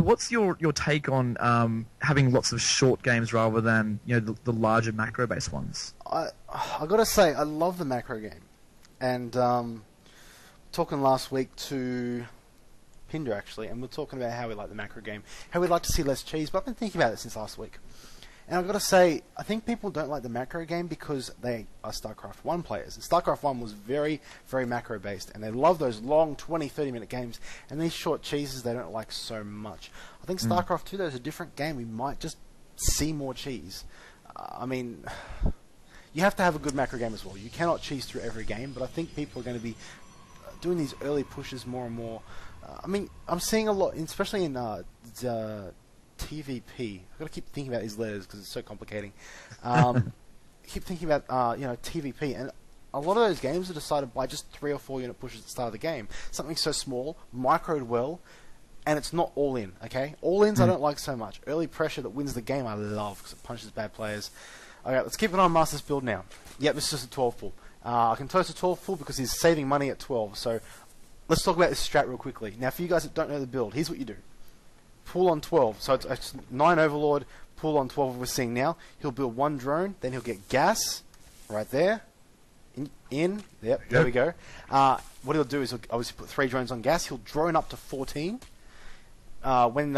what's your take on having lots of short games rather than the larger macro-based ones? I got to say, I love the macro game. And talking last week to Pinder, actually, and we're talking about how we like the macro game, how we'd like to see less cheese, but I've been thinking about it since last week. And I've got to say, I think people don't like the macro game because they are StarCraft 1 players. And StarCraft 1 was very, very macro-based, and they love those long 20, 30-minute games, and these short cheeses they don't like so much. I think StarCraft 2, though, is a different game. We might just see more cheese. I mean, you have to have a good macro game as well. You cannot cheese through every game, but I think people are going to be doing these early pushes more and more. I mean, I'm seeing a lot, especially in TVP. I've got to keep thinking about these letters because it's so complicating. Keep thinking about TVP, and a lot of those games are decided by just 3 or 4 unit pushes at the start of the game. Something so small, microed well, and it's not all in. Okay, all ins I don't like so much. Early pressure that wins the game I love because it punches bad players. Okay, let's keep it on Master's build now. Yep, this is just a 12 pull. I can toast a 12 pull because he's saving money at 12. So let's talk about this strat real quickly. Now, for you guys that don't know the build, here's what you do. Pull on 12. So it's 9 Overlord, pull on 12 we're seeing now. He'll build 1 drone, then he'll get gas right there. Yep, there we go. What he'll do is he'll obviously put 3 drones on gas. He'll drone up to 14. When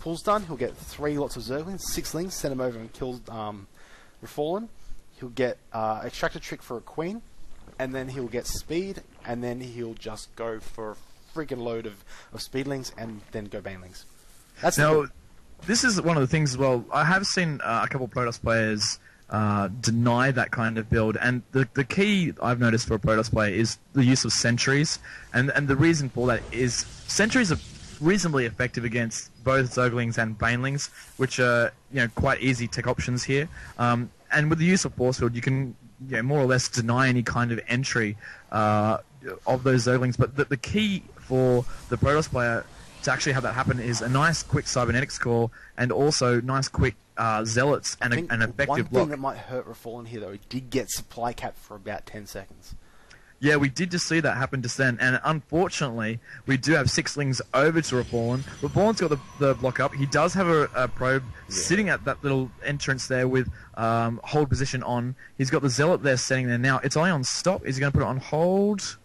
pull's done, he'll get 3 lots of Zerglings, 6 lings, send him over and kill Refallen. He'll get Extractor Trick for a Queen, and then he'll get Speed, and then he'll just go for a freaking load of Speedlings, and then go Banelings. This is one of the things as well. I have seen a couple of Protoss players deny that kind of build, and the key I've noticed for a Protoss player is the use of sentries, and the reason for that is sentries are reasonably effective against both Zerglings and Banelings, which are quite easy tech options here. And with the use of Force Field, you can more or less deny any kind of entry of those Zerglings. But the key for the Protoss player to actually have that happen is a nice quick cybernetics core and also nice quick zealots and an effective block. One thing that might hurt Refallen here, though, he did get supply cap for about 10 seconds. Yeah, we did just see that happen just then, and unfortunately, we do have 6 lings over to Refallen. Refallen's got the block up. He does have a probe sitting at that little entrance there with hold position on. He's got the zealot there sitting there now. It's only on stop. Is he going to put it on hold?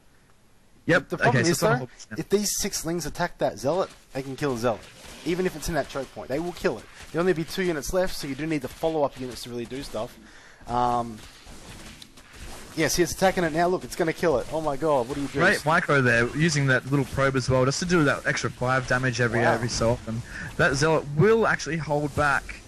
Yep. The problem is, though, if these 6 lings attack that zealot, they can kill the zealot. Even if it's in that choke point, they will kill it. There'll only be 2 units left, so you do need the follow-up units to really do stuff. Yeah, see, it's attacking it now. Look, it's going to kill it. Oh my god, what are you doing? Great micro there, using that little probe as well, just to do that extra 5 damage every so often. That zealot will actually hold back.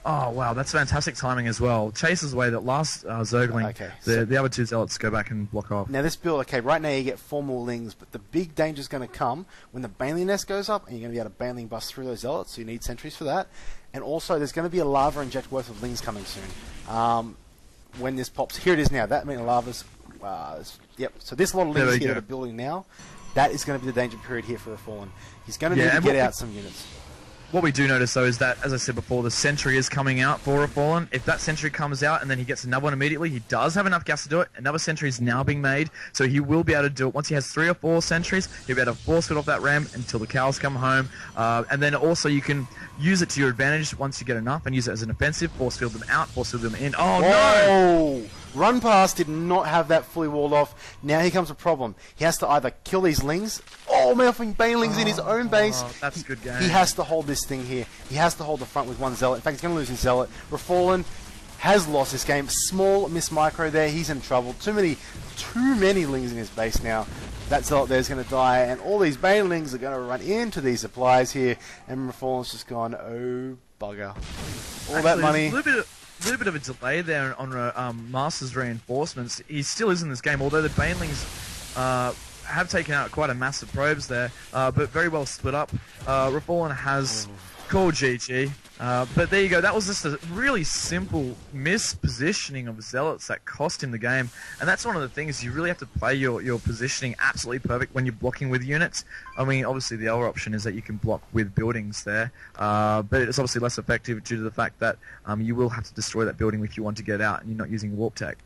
Oh wow, that's fantastic timing as well. Chases away that last Zergling. Okay, the other 2 zealots go back and block off. Now this build, okay, right now you get 4 more lings, but the big danger is going to come when the Baneling nest goes up, and you're going to be able to Baneling bust through those zealots, so you need sentries for that. And also, there's going to be a lava inject worth of lings coming soon. When this pops, here it is now. That many lavas. Yep. So this lot of lings here that are building now, that is going to be the danger period here for Refallen. He's going to need to get out some units. What we do notice, though, is that, as I said before, the sentry is coming out for Refallen. If that sentry comes out and then he gets another one immediately, he does have enough gas to do it. Another sentry is now being made, so he will be able to do it. Once he has 3 or 4 sentries, he'll be able to force it off that ram until the cows come home. And then also you can use it to your advantage once you get enough and use it as an offensive, force field them out, force field them in. Oh, no! Run Past did not have that fully walled off. Now here comes a problem. He has to either kill these lings, melting Banelings in his own base. That's a good game. He has to hold this thing here. He has to hold the front with 1 zealot. In fact, he's going to lose his zealot. Refallen has lost this game. Small miss micro there. He's in trouble. Too many lings in his base now. That zealot there is going to die, and all these Banelings are going to run into these supplies here, and Refallen's just gone, oh bugger. That money. A little bit of a delay there on Master's reinforcements. He still is in this game, although the Banelings have taken out quite a massive probes there, but very well split up. Refallen has called GG, but there you go. That was just a really simple mispositioning of Zealots that cost him the game, and that's one of the things. You really have to play your positioning absolutely perfect when you're blocking with units. I mean, obviously the other option is that you can block with buildings there, but it's obviously less effective due to the fact that you will have to destroy that building if you want to get out and you're not using warp tech.